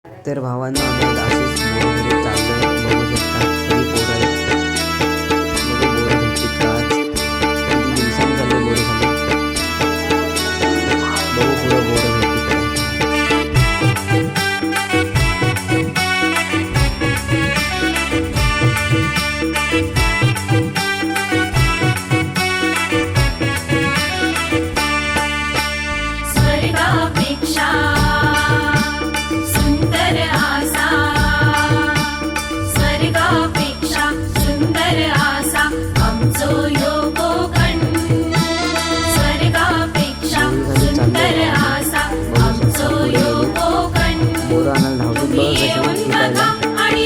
तर भावांना आम्ही असेच बोरघरी चाललं बघू शकता. सगळी पोरं आहेत. बघू बोरं भेटतील का आज. किती दिवसांनी चालले बोरं खाली. बघू पुढं बोरं भेटतील का. स्वर्गापेक्षा सुंदर आसा, स्वर्गापेक्षा सुंदर आसा आमचो ह्यो कोकण. स्वर्गापेक्षा सुंदर आसा आमचो ह्यो कोकण. बोरं आणायला धावतात बघ तुम्ही कशी येऊन विकायला. बघा आणि